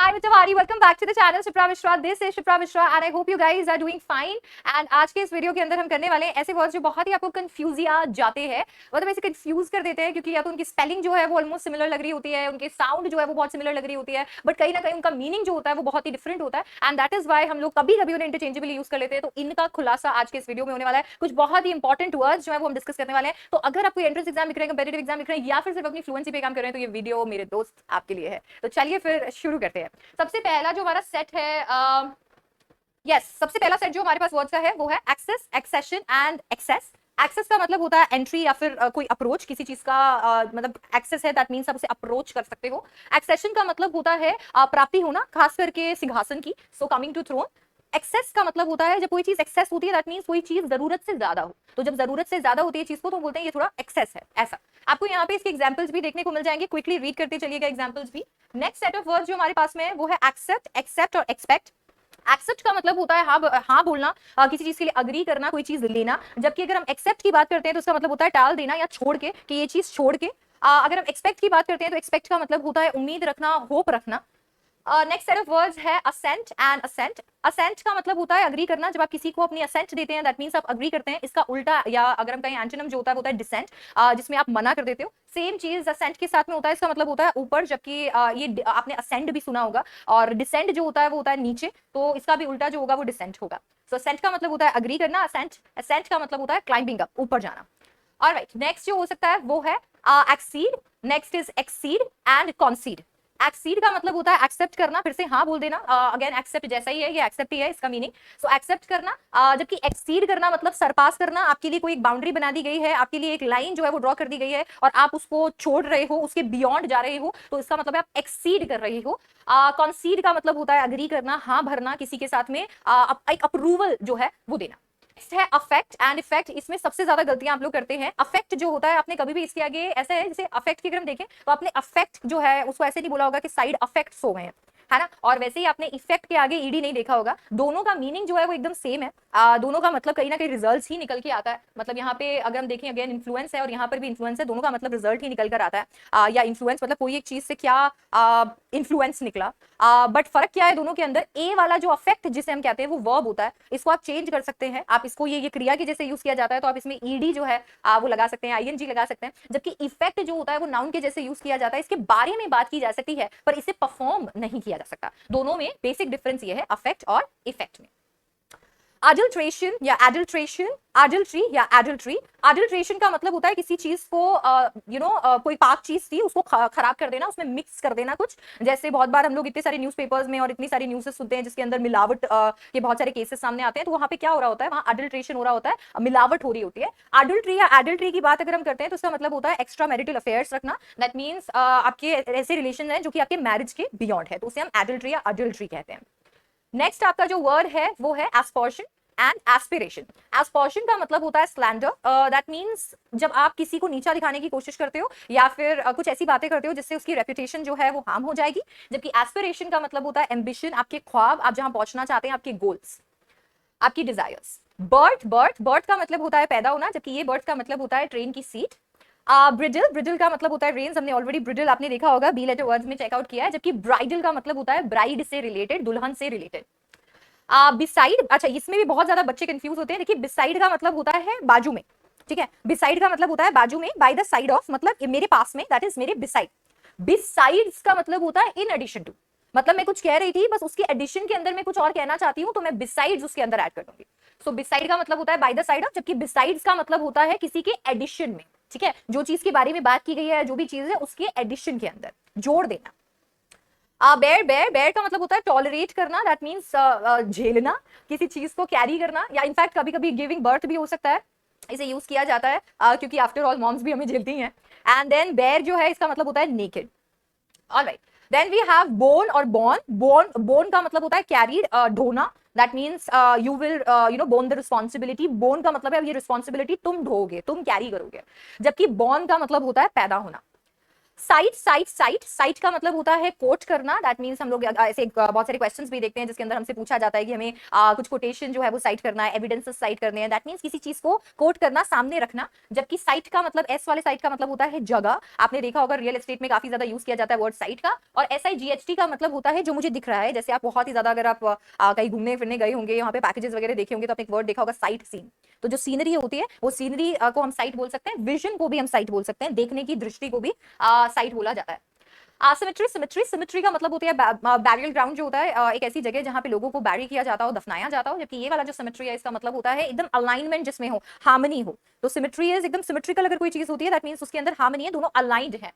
Hi Mitawari, welcome back to the channel Shipra Mishra. This is Shipra Mishra and I hope you guys are doing fine. And आज के इस video के अंदर हम करने वाले हैं ऐसे वर्ड्स जो बहुत ही आपको कंफ्यूजिया जाते हैं, मतलब ऐसे कंफ्यूज कर देते हैं क्योंकि या तो उनकी स्पेलिंग जो है वो ऑलमोस्ट सिमिलर लग रही होती है, उनके साउंड जो है वो बहुत सिमिलर लग रही होती है, बट कहीं ना कहीं उनका मीनिंग जो होता है वो बहुत ही डिफरेंट होता है. एंड दैट इज वाई हम लोग कभी कभी उन्हें इंटरचेंजेबली यूज कर लेते हैं. तो इनका खुलासा आज के इस वीडियो में होने वाला है. कुछ बहुत ही इंपॉर्टेंट वर्ड्स जो है वो हम डिस्कस करने वाले हैं. तो अगर आपको एंट्रेंस एग्जाम लिख रहे हैं, कंपेटिटिव एग्जाम लिख रहे हैं या फिर सिर्फ अपनी फ्लुएंसी पे काम कर रहे हैं, तो ये वीडियो मेरे दोस्त आपके लिए है. तो चलिए फिर शुरू करते हैं. सबसे पहला जो हमारा सेट है, सबसे पहला सेट जो हमारे पास वर्ड्स का है वो है access, accession and access. Access का मतलब होता है एंट्री या फिर कोई अप्रोच किसी चीज का, मतलब एक्सेस है दैट मींस आप उसे अप्रोच कर सकते हो. एक्सेशन का मतलब होता है प्राप्ति होना, खास करके सिंहासन की, so coming to throne. Access का मतलब होता है जब कोई चीज एक्सेस होती है दैट मींस कोई चीज जरूरत से ज्यादा हो. तो जब जरूरत से ज्यादा होती है चीज को तो बोलते हैं ये थोड़ा एक्सेस है. ऐसा आपको यहाँ पे इसके एग्जांपल्स भी देखने को मिल जाएंगे. क्विकली रीड करते चलिएगा एग्जांपल्स भी. नेक्स्ट सेट ऑफ वर्ड्स जो हमारे पास में है वो है एक्सेप्ट, एक्सेप्ट और एक्सपेक्ट. एक्सेप्ट का मतलब होता है हाँ बोलना, किसी चीज के लिए अग्री करना, कोई चीज लेना. जबकि अगर हम एक्सेप्ट की बात करते हैं तो उसका मतलब होता है टाल देना या छोड़ के, कि ये चीज छोड़ के. अगर हम एक्सपेक्ट की बात करते हैं तो एक्सपेक्ट का मतलब होता है उम्मीद रखना, होप रखना. नेक्स्ट सेट ऑफ वर्ड्स है असेंट एंड असेंट. असेंट का मतलब होता है अग्री करना. जब आप किसी को अपनी असेंट देते हैं दैट मींस आप अग्री करते हैं. इसका उल्टा या अगर हम कहें एंटोनिम जो होता है वो होता है डिसेंट, जिसमें आप मना कर देते हो. सेम चीज असेंट के साथ में होता है. इसका मतलब होता है ऊपर, जबकि ये आपने असेंड भी सुना होगा. और डिसेंट जो होता है वो होता है नीचे, तो इसका भी उल्टा जो होगा वो डिसेंट होगा. सो असेंट का मतलब होता है अग्री करना. असेंट का मतलब होता है क्लाइंबिंग अप, ऊपर जाना. ऑलराइट, नेक्स्ट जो हो सकता है वो है exceed. Next is exceed and concede. Exceed का मतलब होता है एक्सेप्ट करना, फिर से हाँ बोल देना. अगेन एक्सेप्ट जैसा ही है, ये एक्सेप्ट ही है इसका मीनिंग. सो एक्सेप्ट करना. जबकि एक्सीड करना मतलब सरपास करना. आपके लिए कोई एक बाउंड्री बना दी गई है, आपके लिए एक लाइन जो है वो ड्रॉ कर दी गई है और आप उसको छोड़ रहे हो, उसके बियॉन्ड जा रहे हो, तो इसका मतलब है आप एक्सीड कर रहे हो. कॉन्सीड का मतलब होता है अग्री करना, हाँ भरना किसी के साथ में, एक अप्रूवल जो है वो देना. नेक्स्ट है अफेक्ट एंड इफेक्ट. इसमें सबसे ज्यादा गलतियां आप लोग करते हैं. अफेक्ट जो होता है, आपने कभी भी इसके आगे ऐसा है जैसे अफेक्ट की अगर हम देखें तो आपने अफेक्ट जो है उसको ऐसे नहीं बोला होगा कि साइड अफेक्ट्स हो गए हैं, है ना. और वैसे ही आपने इफेक्ट के आगे ईडी नहीं देखा होगा. दोनों का मीनिंग जो है वो एकदम सेम है. दोनों का मतलब कहीं ना कहीं रिजल्ट ही निकल के आता है. मतलब यहाँ पे अगर हम देखें अगेन इन्फ्लुएंस है और यहाँ पर भी इन्फ्लुएंस है. दोनों का मतलब रिजल्ट ही निकल कर आता है. या इन्फ्लुएंस मतलब कोई एक चीज से क्या इन्फ्लुएंस निकला. बट फर्क क्या है दोनों के अंदर. ए वाला जो अफेक्ट जिसे हम कहते हैं वो वर्ब होता है. इसको आप चेंज कर सकते हैं. आप इसको ये क्रिया के जैसे यूज किया जाता है तो आप इसमें ईडी जो है वो लगा सकते हैं, आईएनजी लगा सकते हैं. जबकि इफेक्ट जो होता है वो नाउन के जैसे यूज किया जाता है. इसके बारे में बात की जा सकती है पर इसे परफॉर्म नहीं किया जा सकता. दोनों में बेसिक डिफरेंस ये है अफेक्ट और इफेक्ट में. अडल्ट्रेशन या एडल्ट्रेशन, अडल्ट्री या एडल्ट्री. अडल्ट्रेशन का मतलब होता है किसी चीज को कोई पाक चीज थी उसको खराब कर देना, उसमें मिक्स कर देना कुछ. जैसे बहुत बार हम लोग इतने सारे न्यूज़पेपर्स में और इतनी सारी न्यूज़ सुनते हैं जिसके अंदर मिलावट के बहुत सारे केसेस सामने आते हैं. तो वहां पे क्या हो रहा होता है, वहां अडल्ट्रेशन हो रहा होता है, मिलावट हो रही होती है. अडल्ट्री या एडल्ट्री की बात अगर हम करते हैं तो इसका मतलब होता है एक्स्ट्रा मैरिटल अफेयर्स रखना. दैट मीन्स आपके ऐसे रिलेशन है जो कि आपके मैरिज के बियॉन्ड है, तो उसे हम एडल्ट्री या अडल्ट्री कहते हैं. नेक्स्ट आपका जो वर्ड है वो है एस्पर्शन एंड एस्पिरेशन. एस्पर्शन का मतलब होता है स्लैंडर. दैट मींस जब आप किसी को नीचा दिखाने की कोशिश करते हो या फिर कुछ ऐसी बातें करते हो जिससे उसकी रेपुटेशन जो है वो हार्म हो जाएगी. जबकि एस्पिरेशन का मतलब होता है एम्बिशन, आपके ख्वाब, आप जहां पहुंचना चाहते हैं, आपके गोल्स, आपकी डिजायर्स. बर्थ का मतलब होता है पैदा होना, जबकि ये बर्थ का मतलब होता है ट्रेन की सीट. ब्रिडल का मतलब होता है रेंज. हमने ऑलरेडी ब्रिडल आपने देखा होगा, बी लेटर वर्ड्स में चेकआउट किया है. जबकि ब्राइडल का मतलब होता है ब्राइड से रिलेटेड, दुल्हन से रिलेटेड. बिसाइड, अच्छा इसमें भी बहुत ज्यादा बच्चे कंफ्यूज होते हैं. देखिए बिसाइड का मतलब होता है बाजू में, ठीक है. बिसाइड का मतलब होता है बाजू में, बाय द साइड ऑफ, मतलब मेरे पास में, दैट इज मेरे बिसाइड. बिसाइड्स का मतलब होता है इन एडिशन टू. मतलब मैं कुछ कह रही थी, बस उसके एडिशन के अंदर मैं कुछ और कहना चाहती हूँ तो मैं बिसाइड्स उसके अंदर ऐड कर दूंगी. सो बिसाइड का मतलब होता है बाय द साइड ऑफ, जबकि बिसाइड्स का मतलब होता है किसी के एडिशन में, ठीक है. जो चीज के बारे में बात की गई है, जो भी चीज है उसके एडिशन के अंदर जोड़ देना. बेयर का मतलब होता है टॉलरेट करना. दैट मींस झेलना, किसी चीज को कैरी करना, या इनफैक्ट कभी कभी गिविंग बर्थ भी हो सकता है. इसे यूज किया जाता है क्योंकि आफ्टर ऑल मॉम्स भी हमें झेलती हैं. एंड देन बेयर जो है इसका मतलब होता है naked. Alright, then we have borne और बोर्न का मतलब होता है कैरीड, ढोना. That means you will borne the responsibility. Borne का मतलब है ये रिस्पॉन्सिबिलिटी तुम ढोगे, तुम कैरी करोगे. जबकि बॉर्न का मतलब होता है पैदा होना. साइट साइट साइट साइट का मतलब होता है कोट करना। दैट मींस हम लोग ऐसे बहुत सारे क्वेश्चंस भी देखते हैं जिसके अंदर हमसे पूछा जाता है कि हमें कुछ कोटेशन जो है वो साइट करना है, एविडेंसेस साइट करने हैं। दैट मींस किसी चीज को कोट करना, सामने रखना। जबकि साइट का मतलब, एस वाले साइट का मतलब होता है जगह। आपने देखा होगा रियल एस्टेट में काफी ज्यादा यूज किया जाता है वर्ड साइट का। और SIGHT का मतलब होता है जो मुझे दिख रहा है। जैसे आप बहुत ही ज्यादा, अगर आप कहीं घूमने फिरने गए होंगे, यहाँ पे पैकेजेस वगैरह देखे होंगे, तो आपने एक वर्ड देखा होगा साइट सीन। तो जो सीनरी होती है वो सीनरी को हम साइट बोल सकते हैं। विजन को भी हम साइट बोल सकते हैं, देखने की दृष्टि को भी साइट बोला जाता है। सिमेट्री सिमेट्री सिमेट्री का मतलब होती है बैरियल ग्राउंड जो होता है, एक ऐसी जगह जहां पे लोगों को बैरी किया जाता हो, दफनाया जाता हो। जबकि ये वाला जो सिमेट्री है इसका मतलब होता है एकदम अलाइनमेंट जिसमें हो, हार्मनी हो। तो सिमेट्री इज एकदम सिमेट्रिकल अगर कोई चीज होती है, दैट मींस उसके अंदर हार्मनी है, दोनों अलाइंड है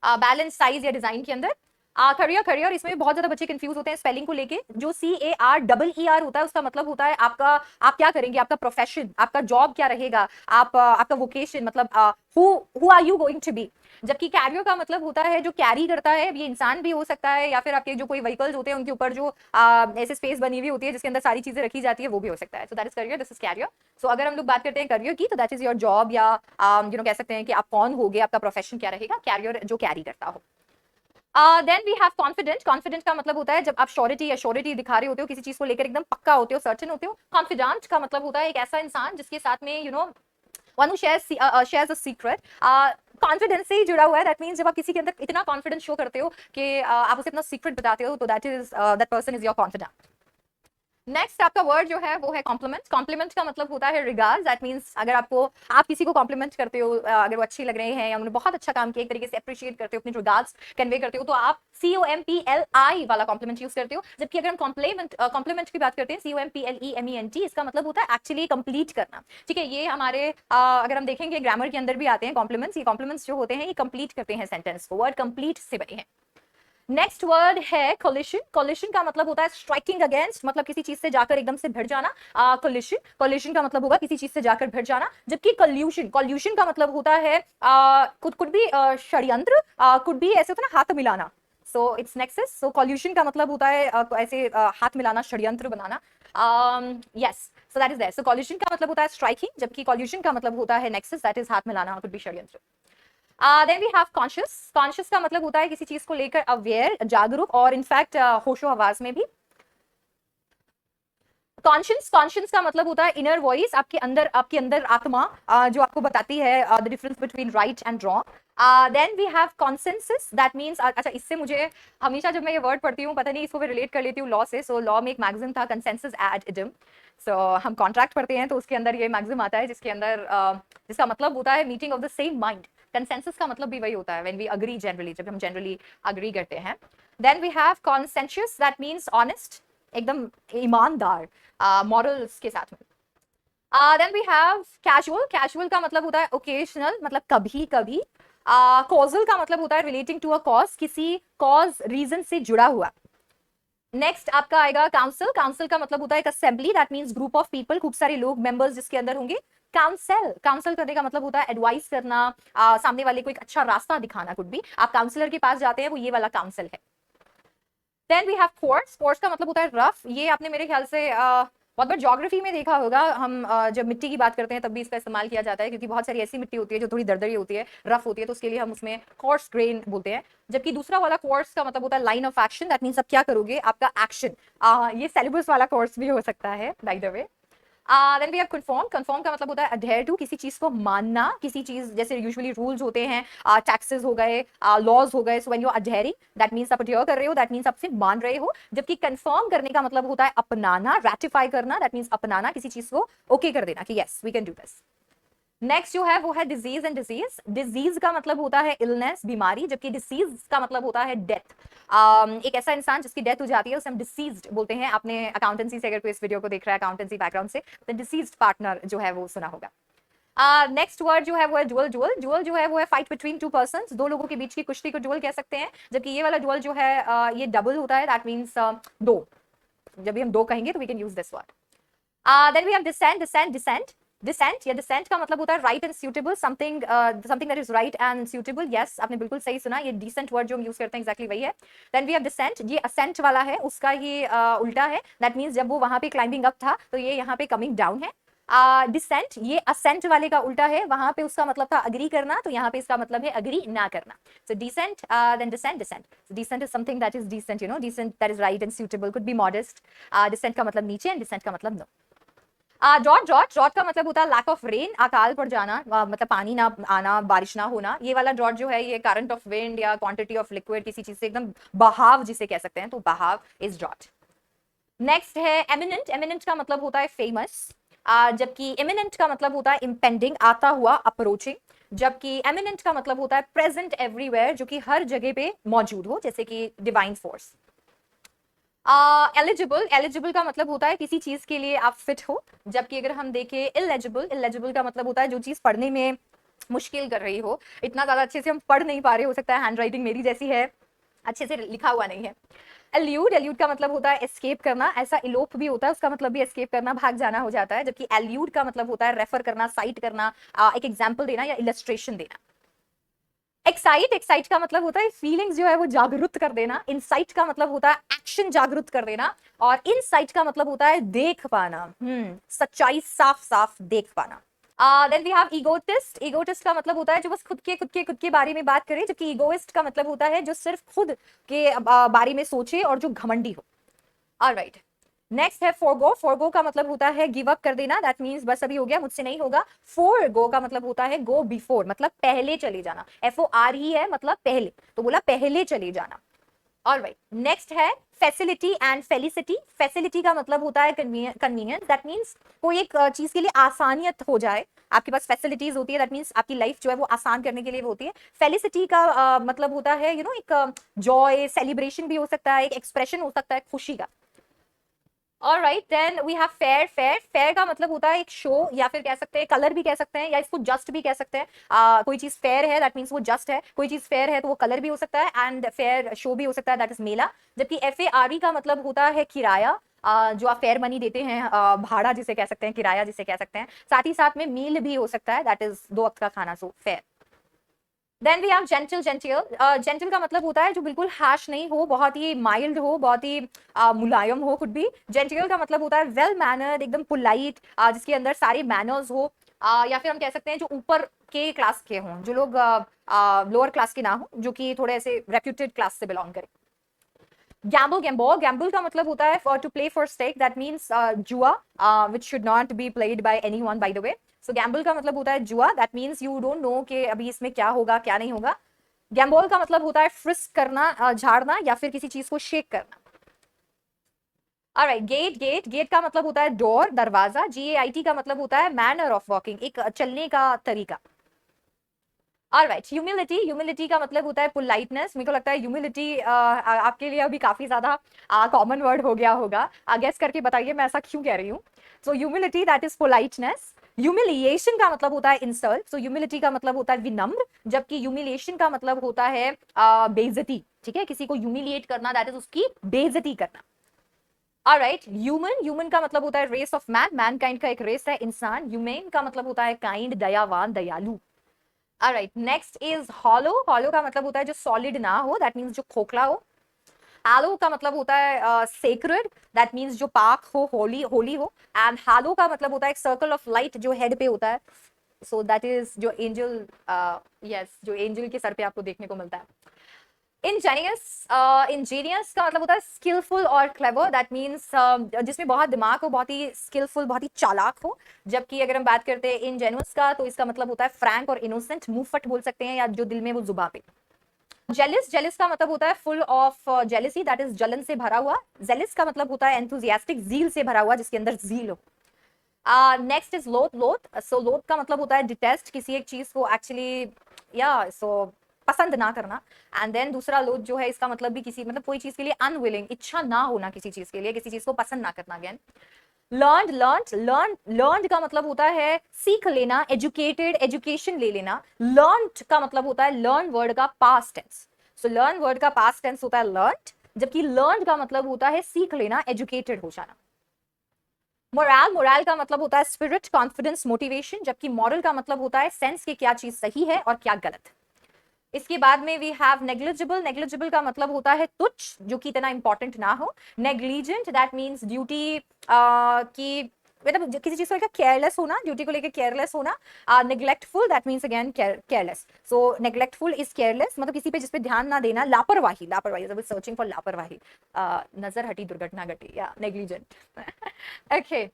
बैलेंस साइज या डिजाइन के अंदर। करियर करियर, इसमें बहुत ज्यादा बच्चे कंफ्यूज होते हैं स्पेलिंग को लेके। जो CAREER होता है उसका मतलब होता है आपका, आप क्या करेंगे, आपका प्रोफेशन, आपका जॉब क्या रहेगा, आप आपका वोकेशन, मतलब who are you going to be. जबकि कैरियर का मतलब होता है जो कैरी करता है। ये इंसान भी हो सकता है, या फिर आपके जो कोई व्हीकल्स होते हैं उनके ऊपर जो ऐसे स्पेस बनी हुई होती है जिसके अंदर सारी चीजें रखी जाती है, वो भी हो सकता है। So that is career, this is carrier. So अगर हम लोग बात करते हैं करियर की, तो दैट इज योर जॉब, या कह सकते हैं कि आप कौन होगे, आपका प्रोफेशन क्या रहेगा, कैरियर जो कैरी करता हो। Then we have confident. Confident का मतलब होता है जब आप श्योरिटी या श्योरिटी दिखा रहे होते हो, किसी चीज को लेकर एकदम पक्का होते हो, सर्टेन होते हो। कॉन्फिडेंट का मतलब होता है एक ऐसा इंसान जिसके साथ में one who shares a secret. Confidence से ही जुड़ा हुआ है। दैट मींस जब आप किसी के अंदर इतना कॉन्फिडेंस शो करते हो कि आप उसे अपना सीक्रेट बताते हो, तो that person is your confident. Next आपका वर्ड जो है वो है कॉम्प्लीमेंट। कॉम्प्लीमेंट का मतलब होता है रिगार्ड। दैट मींस अगर आप किसी को कॉम्प्लीमेंट करते हो, अगर वो अच्छे लग रहे हैं या उन्होंने बहुत अच्छा काम किया, एक तरीके से अप्रिशिएट करते हो, अपने रिगार्ड्स कन्वे करते हो, तो आप COMPLI वाला कॉम्प्लीमेंट यूज करते हो। जबकि अगर हम कॉम्प्लीमेंट की बात करते हैं, COMPLEMENT, इसका मतलब होता है एक्चुअली कंप्लीट करना। ठीक है, ये हमारे अगर हम देखेंगे ग्रामर के अंदर भी आते हैं कॉम्प्लीमेंट्स। ये कॉम्प्लीमेंट्स जो होते हैं ये कंप्लीट करते हैं सेंटेंस को, वर्ड कंप्लीट से बने हैं। नेक्स्ट वर्ड है कोलिशन। कोलिशन का मतलब होता है स्ट्राइकिंग अगेंस्ट, मतलब किसी चीज से जाकर एकदम से भिड़ जाना। कोलिशन, कोलिशन का मतलब होगा किसी चीज से जाकर भिड़ जाना। जबकि कॉल्यूशन, कॉल्यूशन का मतलब होता है कुड भी षड्यंत्र, कुड भी ऐसे होता है ना हाथ मिलाना। So it's nexus. So collusion का मतलब होता है ऐसे हाथ मिलाना, षड्यंत्र बनाना। Yes, so that is that. So collusion का मतलब होता है स्ट्राइकिंग, जबकि कॉल्यूशन का मतलब होता है नेक्सस, दैट इज हाथ मिलाना, कुड भी षड्यंत्र। Then we have conscious. Conscious का मतलब होता है किसी चीज को लेकर अवेयर, जागरूक, और इनफैक्ट होशो हवास में भी। कॉन्शियस, कॉन्शियस का मतलब होता है इनर वॉइस, आपके अंदर आत्मा जो आपको बताती है the difference between right and wrong. Then we have consensus. That means, अच्छा इससे मुझे हमेशा जब मैं ये वर्ड पढ़ती हूँ, पता नहीं इसको मैं रिलेट कर लेती हूँ लॉ से। सो लॉ में एक मैगजीन था, कंसेंसस एड इडम। सो हम कॉन्ट्रैक्ट पढ़ते हैं तो उसके अंदर ये मैगजीन आता है जिसके अंदर जिसका मतलब होता है meeting of the same mind. Consensus का मतलब भी वही होता है, व्हेन वी अग्री जनरली, जब हम जनरली अग्री करते हैं। Then we have conscientious. That means honest, एकदम ईमानदार, मॉरल्स के साथ में। Then we have casual. Casual का मतलब होता है ओकेजनल, मतलब कभी कभी। कॉजल का मतलब होता है रिलेटिंग टू अ कॉज, किसी कॉज रीजन से जुड़ा हुआ। नेक्स्ट आपका आएगा काउंसिल। काउंसिल का मतलब होता है एक assembly, that means group of people, खूब सारे लोग, मेंबर्स जिसके अंदर होंगे। काउंसिल, काउंसिल करने का मतलब होता है एडवाइस करना, सामने वाले को एक अच्छा रास्ता दिखाना। कुछ भी आप काउंसलर के पास जाते हैं, वो ये वाला काउंसिल है। Then we have force. Force का मतलब होता है रफ। ये आपने मेरे ख्याल से बहुत बार ज्योग्राफी में देखा होगा। हम जब मिट्टी की बात करते हैं तब भी इसका इस्तेमाल किया जाता है, क्योंकि बहुत सारी ऐसी मिट्टी होती है जो थोड़ी दरदरी होती है, रफ होती है, तो उसके लिए हम उसमें कोर्स ग्रेन बोलते हैं। जबकि दूसरा वाला कोर्स का मतलब होता है line of action. That means आप क्या करोगे, आपका एक्शन। ये सिलेबस वाला कोर्स भी हो सकता है, by the way. Then we have confirm. Confirm का मतलब होता है अडेयर टू, किसी चीज को मानना, किसी चीज जैसे यूजुअली रूल्स होते हैं, टैक्सेस हो गए, लॉज हो गए। So when you are adhering, that means आप अडेयर कर रहे हो, दैट मींस आप सिर्फ मान रहे हो। जबकि कंफर्म करने का मतलब होता है अपनाना, रैटिफाई करना। दैट मींस अपनाना, किसी चीज को ओके कर देना कि yes we can do this. Next जो है वो है डिजीज एंड डिजीज। डिजीज का मतलब होता है इलनेस, बीमारी, जबकि डिसीज का मतलब होता है डेथ। एक ऐसा इंसान जिसकी डेथ हो जाती है उसे हम डिसीज्ड बोलते हैं। आपने अकाउंटेंसी से, अगर कोई इस वीडियो को देख रहा है अकाउंटेंसी बैकग्राउंड से, तो डिसीज्ड पार्टनर जो है वो सुना होगा। नेक्स्ट वर्ड जो है वो है डुअल। डुअल, डुअल जो है वो है फाइट बिटवीन टू पर्सन्स, दो लोगों के बीच की कुश्ती को डुअल कह सकते हैं। जबकि ये वाला डुअल जो है ये डबल होता है, दैट मींस दो। जब भी हम दो कहेंगे तो we can use this word. Then we have decent. Decent, decent, decent या डिसेंट का मतलब होता है right and suitable, something something that is right and suitable. Yes, आपने बिल्कुल सही सुना, ये डिसेंट वर्ड जो हम यूज करते हैं एग्जैक्टली वही है। देन वी हैव डिसेंट, ये असेंट वाला है, उसका ही उल्टा है। दैट मींस जब वो वहां पे क्लाइंबिंग अप था, तो ये यहाँ पे कमिंग डाउन है। डिसेंट ये असेंट वाले का उल्टा है, वहां पे उसका मतलब था अग्री करना, तो यहाँ पे इसका मतलब है अग्री ना करना. So decent, then descent, descent. So decent is something that is decent, you know, decent that is right and suitable, could be modest. Descent का मतलब नीचे and descent का मतलब no. ड्रॉट ड्रॉट ड्रॉट का मतलब होता है लैक ऑफ रेन, अकाल पड़ जाना, मतलब पानी ना आना, बारिश ना होना. ये वाला ड्रॉट जो है ये करंट ऑफ विंड या क्वांटिटी ऑफ लिक्विड, किसी चीज से एकदम बहाव जिसे कह सकते हैं, तो बहाव इज ड्रॉट. नेक्स्ट है एमिनेंट. एमिनेंट का मतलब होता है फेमस, जबकि इमिनेंट का मतलब होता है इम्पेंडिंग, आता हुआ, अप्रोचिंग. जबकि एमिनेंट का मतलब होता है प्रेजेंट एवरीवेयर, जो कि हर जगह पे मौजूद हो, जैसे कि डिवाइन फोर्स. एलिजिबल. एलिजिबल का मतलब होता है किसी चीज के लिए आप फिट हो. जबकि अगर हम देखें इलेजिबल, इलेजिबल का मतलब होता है जो चीज पढ़ने में मुश्किल कर रही हो, इतना ज्यादा अच्छे से हम पढ़ नहीं पा रहे, हो सकता है हैंड राइटिंग मेरी जैसी है, अच्छे से लिखा हुआ नहीं है. एल्यूड. एल्यूड का मतलब होता है एस्केप करना, ऐसा इलोप भी होता है, उसका मतलब भी एस्केप करना, भाग जाना हो जाता है. जबकि एल्यूड का मतलब होता है रेफर करना, साइट करना, एक एग्जाम्पल देना या इलस्ट्रेशन देना. एक्साइट. एक्साइट का मतलब होता है फीलिंग्स जो है वो जागरूक कर देना. इनसाइट का मतलब होता है एक्शन जागरूक कर देना. और इनसाइट का मतलब होता है देख पाना, सच्चाई साफ साफ देख पाना. Then we have egotist. Egotist का मतलब होता है जो बस खुद के बारे में बात करे. जबकि ईगोइस्ट का मतलब होता है जो सिर्फ खुद के बारे में सोचे और जो घमंडी हो. ऑलराइट, नेक्स्ट है फोरगो. फोरगो का मतलब होता है गिव अप कर देना, दैट मींस बस अभी हो गया, मुझसे नहीं होगा. फोरगो का मतलब होता है गो बिफोर, मतलब पहले चले जाना. FOR ही है मतलब पहले, तो बोला पहले चले जाना. ऑलराइट, नेक्स्ट है फैसिलिटी एंड फेलिसिटी. फैसिलिटी का मतलब होता है कन्वीनियंस, दैट मींस कोई एक चीज के लिए आसानियत हो जाए, आपके पास फैसिलिटीज होती है, दैट मींस आपकी लाइफ जो है वो आसान करने के लिए होती है. फेलिसिटी का मतलब होता है यू नो एक जॉय, सेलिब्रेशन भी हो सकता है, एक एक्सप्रेशन हो सकता है खुशी का. Alright, then we have fair. Fair. Fair का मतलब होता है एक शो, या फिर कह सकते हैं कलर भी कह सकते हैं, या इसको जस्ट भी कह सकते हैं. कोई चीज फेयर है दैट मींस वो जस्ट है, कोई चीज फेयर है तो वो कलर भी हो सकता है, एंड फेयर शो भी हो सकता है, दैट इज मेला. जबकि FARE का मतलब होता है किराया, जो आप फेयर मनी देते हैं, भाड़ा जिसे कह सकते हैं, किराया जिसे कह सकते हैं. साथ ही साथ में मील भी हो सकता है, दैट इज 2 वक्त का खाना, so fare. Then we have gentle. Gentle. Gentle का मतलब होता है जो बिल्कुल हैश नहीं हो, बहुत ही माइल्ड हो, बहुत ही मुलायम हो, कुड भी. जेंटिल का मतलब होता है वेल मैनर्ड, एकदम पोलाइट, जिसके अंदर सारे मैनर्स हो. या फिर हम कह सकते हैं जो ऊपर के क्लास के हों, जो लोग लोअर क्लास के ना हो, जो कि थोड़े ऐसे रेप्यूटेड क्लास से बिलोंग करें. गैम्बल. गैम्बो. गैम्बल का मतलब होता है to play for stake, that means जुआ, which should not be played by anyone by the way. So gamble का मतलब होता है जुआ, that means you don't know कि अभी इसमें क्या होगा क्या नहीं होगा. गैम्बॉल का मतलब होता है फ्रिस्क करना, झाड़ना, या फिर किसी चीज को शेक करना. Alright, gate. गेट. गेट का मतलब होता है डोर, दरवाजा. GAIT का मतलब होता है मैनर ऑफ वॉकिंग, एक चलने का तरीका. Alright, humility. ह्यूमिलिटी का मतलब होता है पोलाइटनेस. मेरे को लगता है ह्यूमिलिटी आपके लिए अभी काफी ज्यादा कॉमन वर्ड हो गया होगा. गेस करके बताइए मैं ऐसा क्यों कह रही हूँ. So humility that is politeness. Humiliation का मतलब होता है इंसल्ट. सो ह्यूमिलिटी का मतलब होता है विनम्र, जबकि ह्यूमिलिएशन का मतलब होता है बेइज्जती. ठीक है, किसी को ह्यूमिलिएट करना, दैट इज उसकी बेइज्जती करना. Alright, human. ह्यूमन का मतलब होता है रेस ऑफ मैन. मैनकाइंड का एक रेस है इंसान. ह्यूमेन का मतलब होता है काइंड, दयावान, दयालु. Alright, next is hollow. Hollow का मतलब होता है जो सॉलिड ना हो, दैट मींस जो खोखला हो. हालो का मतलब होता है सेक्रेड, दैट मींस जो पाक हो, होली होली हो. एंड हालो का मतलब होता है एक सर्कल ऑफ लाइट जो हेड पे होता है. सो दैट इज जो एंजल, यस, जो एंजल के सर पे आपको देखने को मिलता है. इंजीनियस. इंजीनियस का मतलब होता है स्किलफुल और क्लेवर, दैट मींस जिसमें बहुत दिमाग हो, बहुत ही स्किलफुल, बहुत ही चालाक हो. जबकि अगर हम बात करते हैं इंजेनुअस का, तो इसका मतलब होता है फ्रैंक और इनोसेंट, मुंहफट बोल सकते हैं, या जो दिल में वो जुबान पे. जेलिस. जेलिस का मतलब होता है full of jealousy, that is जलन से भरा हुआ. जेलिस का मतलब होता है एंथुजियास्टिक, जील से भरा हुआ, जिसके अंदर जील हो. नेक्स्ट इज लोथ. लोथ. सो लोथ का मतलब होता है डिटेस्ट, किसी एक चीज को एक्चुअली या सो पसंद ना करना. एंड देन दूसरा लोथ जो है, इसका मतलब भी किसी मतलब कोई चीज के लिए अनविलिंग, इच्छा ना होना किसी चीज के लिए, किसी चीज को पसंद ना करना. Again learned. लर्नड का मतलब होता है सीख लेना, एजुकेटेड, एजुकेशन ले लेना. लर्नड का मतलब होता है लर्न वर्ड का past tense. So learn word का पास्ट टेंस होता है लर्नड, जबकि लर्न का मतलब होता है सीख लेना, एजुकेटेड हो जाना. मोरल. मोरल का मतलब होता है स्पिरिट, कॉन्फिडेंस, मोटिवेशन. जबकि मॉरल का मतलब होता है सेंस के क्या चीज सही है और क्या गलत. इसके बाद में वी हैव नेग्लिजिबल. नेग्लिजिबल का मतलब होता है तुच्छ, जो कि इतना इंपॉर्टेंट ना हो. नेग्लिजेंट दैट मींस ड्यूटी की मतलब किसी चीज को लेकर केयरलेस होना, ड्यूटी को लेकर केयरलेस होना। Neglectful, that means again careless. So neglectful is careless, मतलब किसी पे जिस पे ध्यान ना देना। लापरवाही, लापरवाही सर्चिंग फॉर लापरवाही, नजर हटी दुर्घटना घटी, या नेग्लिजेंट। ओके।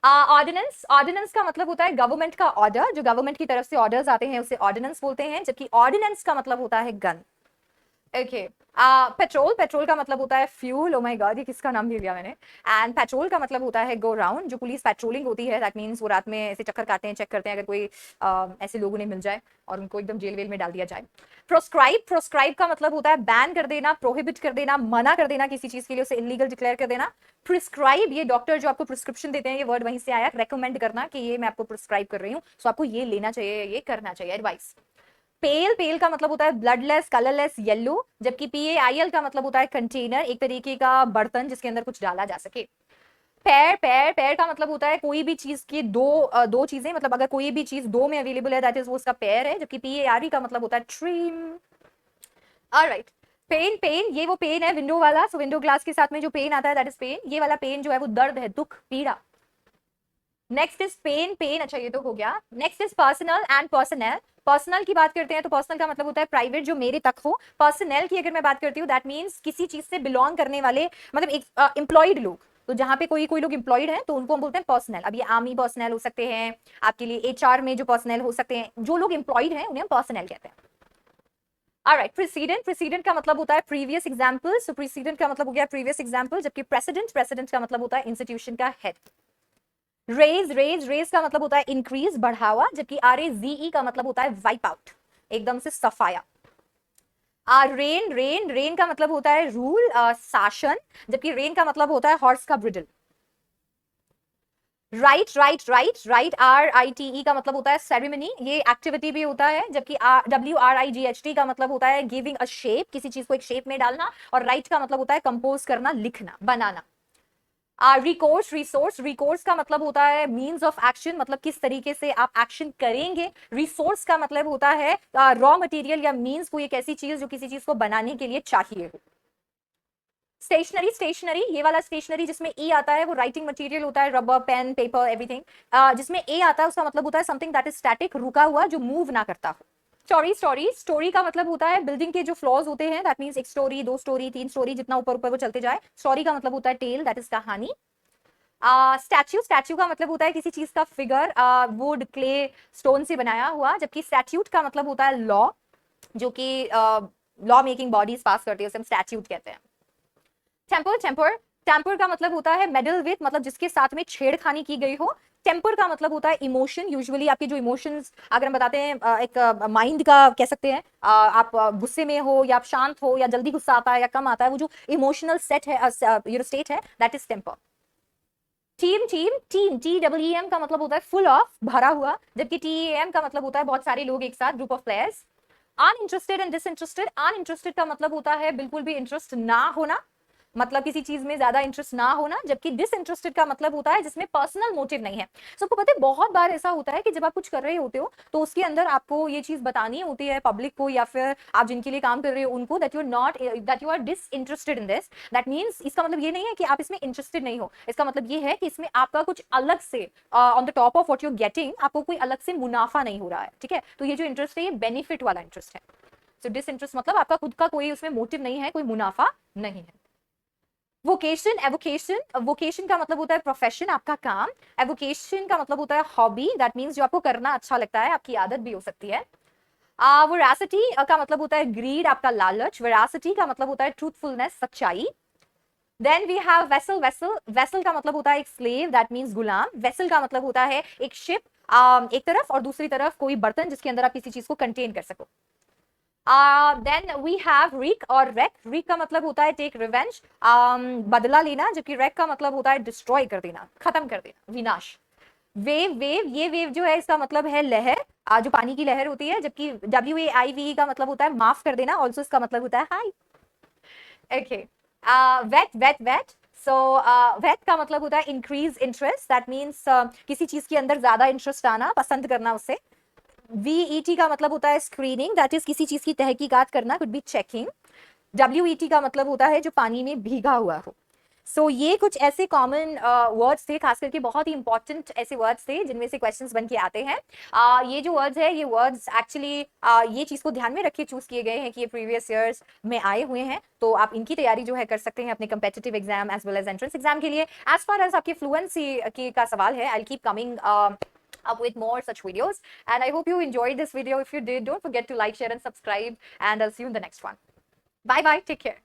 ऑर्डिनेंस, ऑर्डिनेंस का मतलब होता है गवर्नमेंट का ऑर्डर, जो गवर्नमेंट की तरफ से ऑर्डर्स आते हैं उसे ऑर्डिनेंस बोलते हैं, जबकि ऑर्डिनेंस का मतलब होता है गन। ओके। पेट्रोल, पेट्रोल का मतलब होता है फ्यूल। ओ माय गॉड, ये किसका नाम ले लिया मैंने। एंड पेट्रोल का मतलब होता है गो राउंड, जो पुलिस पेट्रोलिंग होती है, दैट मींस वो रात में ऐसे चक्कर काटते हैं, चेक करते हैं अगर कोई ऐसे लोग उन्हें मिल जाए और उनको एकदम जेल वेल में डाल दिया जाए। प्रोस्क्राइब, प्रोस्क्राइब का मतलब होता है बैन कर देना, प्रोहिबिट कर देना, मना कर देना किसी चीज के लिए, उसे इलीगल डिक्लेयर कर देना। प्रिस्क्राइब, ये डॉक्टर जो आपको प्रिस्क्रिप्शन देते हैं, ये वर्ड वहीं से आया, रेकमेंड करना कि ये मैं आपको प्रिस्क्राइब कर रही हूँ, सो आपको ये लेना चाहिए, ये करना चाहिए, एडवाइस। पेल, पेल का मतलब होता है ब्लडलेस, कलरलेस, येलो, जबकि PAIL का मतलब होता है कंटेनर, एक तरीके का बर्तन जिसके अंदर कुछ डाला जा सके। पैर, पैर, पैर का मतलब होता है कोई भी चीज की दो चीजें, मतलब अगर कोई भी चीज दो में अवेलेबल है दैट इज वो उसका पैर है, जबकि PARE का मतलब होता है ट्रीम। ऑलराइट। पेन, पेन, ये वो पेन है विंडो वाला, सो विंडो ग्लास के साथ में जो पेन आता है दैट इज पेन। ये वाला पेन जो है वो दर्द है, दुख, पीड़ा। नेक्स्ट इज पेन, पेन, अच्छा ये तो हो गया। Next is personal and personal. Personal की बात करते हैं तो पर्सनल का मतलब होता है प्राइवेट, जो मेरे तक हो। पर्सनल की अगर मैं बात करती हूँ दैट मीन्स किसी चीज से बिलोंग करने वाले, मतलब एक एम्प्लॉयड लोग, तो जहां पे कोई कोई लोग एम्प्लॉयड हैं तो उनको हम बोलते हैं पर्सनल। अब ये आर्मी पर्सनल हो सकते हैं, आपके लिए HR में जो पर्सनल हो सकते हैं, जो लोग एम्प्लॉयड हैं उन्हें हम पर्सनल कहते हैं। ऑलराइट। प्रेसिडेंट, प्रेसिडेंट का मतलब होता है प्रीवियस एग्जांपल, सो प्रेसिडेंट का मतलब हो गया प्रीवियस एग्जांपल, जबकि प्रेसिडेंट, प्रेसिडेंट का मतलब होता है इंस्टीट्यूशन का हेड। रेज, रेज, रेज का मतलब होता है इंक्रीज, बढ़ावा, जबकि RAZE का मतलब होता है वाइप आउट, एकदम से सफाया। रेन, रेन, रेन का मतलब होता है रूल, शासन, जबकि रेन का मतलब होता है हॉर्स का bridle. Right, right, right, right, RITE का मतलब होता है सेरेमनी, ये एक्टिविटी भी होता है, जबकि WRIGHT का मतलब होता है गिविंग अ शेप, किसी चीज को एक शेप में डालना, और राइट का मतलब होता है कंपोज करना, लिखना, बनाना। रिकोर्स, रिसोर्स, रिकोर्स का मतलब होता है मीन्स ऑफ एक्शन, मतलब किस तरीके से आप एक्शन करेंगे। रिसोर्स का मतलब होता है रॉ मटेरियल या मीन्स, कोई एक ऐसी चीज जो किसी चीज को बनाने के लिए चाहिए हो। स्टेशनरी, स्टेशनरी, ये वाला स्टेशनरी जिसमें E आता है वो राइटिंग मटेरियल होता है, रबर, पेन, पेपर, एवरीथिंग। जिसमें A आता है उसका मतलब होता है समथिंग दैट इज स्टैटिक, रुका हुआ, जो मूव ना करता हो। स्टोरी, स्टोरी, स्टोरी का मतलब होता है बिल्डिंग के जो फ्लोर्स होते हैं, दैट मींस एक स्टोरी, दो स्टोरी, तीन स्टोरी, जितना ऊपर ऊपर वो चलते जाए। स्टोरी का मतलब होता है टेल, दैट इज कहानी। स्टैच्यू, स्टैच्यू का मतलब होता है किसी चीज का फिगर, वुड, क्ले, स्टोन से बनाया हुआ, जबकि स्टैट्यूट का मतलब होता है लॉ, जो कि लॉ मेकिंग बॉडीज पास करती है, उसे हम स्टैट्यूट कहते हैं। टेम्पर, टेम्पर, टेम्पर का मतलब होता है मेडल विथ, मतलब जिसके साथ में छेड़खानी की गई हो। टेम्पर का मतलब होता है इमोशन, यूजुअली आपके जो इमोशंस, अगर हम बताते हैं एक माइंड का कह सकते हैं, आप गुस्से में हो या आप शांत हो या जल्दी गुस्सा आता है या कम आता है, वो जो इमोशनल सेट है, योर स्टेट है, that is temper. Team, team, team, TEEM का मतलब होता है फुल ऑफ, भरा हुआ, जबकि TEAM का मतलब होता है बहुत सारे लोग एक साथ, group of players. Uninterested and disinterested, uninterested का मतलब होता है बिल्कुल भी इंटरेस्ट ना होना, मतलब किसी चीज में ज्यादा इंटरेस्ट ना होना, जबकि डिसइंटरेस्टेड का मतलब होता है जिसमें पर्सनल मोटिव नहीं है। सबको पता है बहुत बार ऐसा होता है कि जब आप कुछ कर रहे होते हो तो उसके अंदर आपको ये चीज बतानी होती है पब्लिक को, या फिर आप जिनके लिए काम कर रहे हो उनको, that you are disinterested in this. That means इसका मतलब ये नहीं है कि आप इसमें इंटरेस्टेड नहीं हो, इसका मतलब ये है कि इसमें आपका कुछ अलग से on the top of what you are getting, आपको कोई अलग से मुनाफा नहीं हो रहा है, ठीक है। तो ये जो इंटरेस्ट है ये बेनिफिट वाला इंटरेस्ट है। सो डिसइंटरेस्ट मतलब आपका खुद का कोई उसमें मोटिव नहीं है, कोई मुनाफा नहीं है। वोकेशन, एवोकेशन, वोकेशन का मतलब होता है प्रोफेशन, आपका काम। एवोकेशन का मतलब होता है हॉबी, दैट मींस जो आपको करना अच्छा लगता है, आपकी आदत भी हो सकती है। वेरासिटी का मतलब होता है ग्रीड, आपका लालच। वेरासिटी का मतलब होता है ट्रूथफुलनेस, सच्चाई। Then we have vessel, vessel, vessel का मतलब होता है एक स्लेव, दैट मींस गुलाम। वेसल का मतलब होता है एक शिप, एक तरफ, और दूसरी तरफ कोई बर्तन जिसके अंदर आप किसी चीज को कंटेन कर सको। देन वी हैव रिक और रेक। रिक का मतलब होता है टेक रिवेंज, बदला लेना, जबकि रेक का मतलब होता है डिस्ट्रॉय कर देना, खत्म कर देना, विनाश। वेव, वेव, ये वेव जो है इसका मतलब है लहर, जो पानी की लहर होती है, जबकि WAIVE का मतलब होता है माफ कर देना, ऑल्सो इसका मतलब होता है high. Okay. Wait, wait, wait, so wait का मतलब होता है इंक्रीज इंटरेस्ट, दैट मीन्स किसी चीज के अंदर ज्यादा इंटरेस्ट आना, पसंद करना उसे। VET का मतलब होता है स्क्रीनिंग, दैट इज किसी चीज की तहकीकात करना, कुड बी चेकिंग। WET का मतलब होता है जो पानी में भीगा हुआ हो। सो ये कुछ ऐसे कॉमन वर्ड्स थे, खास करके बहुत ही इंपॉर्टेंट ऐसे वर्ड्स थे जिनमें से क्वेश्चंस बन के आते हैं। ये जो वर्ड्स है, ये वर्ड्स एक्चुअली ये चीज को ध्यान में रख के चूज किए गए हैं कि ये प्रीवियस ईयर्स में आए हुए हैं, तो आप इनकी तैयारी जो है कर सकते हैं अपने competitive exam as well as entrance exam के लिए। एज फार एज आपकी फ्लुएंसी की का सवाल है, I keep coming up with more such videos, and I hope you enjoyed this video. If you did, don't forget to like, share and subscribe, and I'll see you in the next one. Bye bye, take care.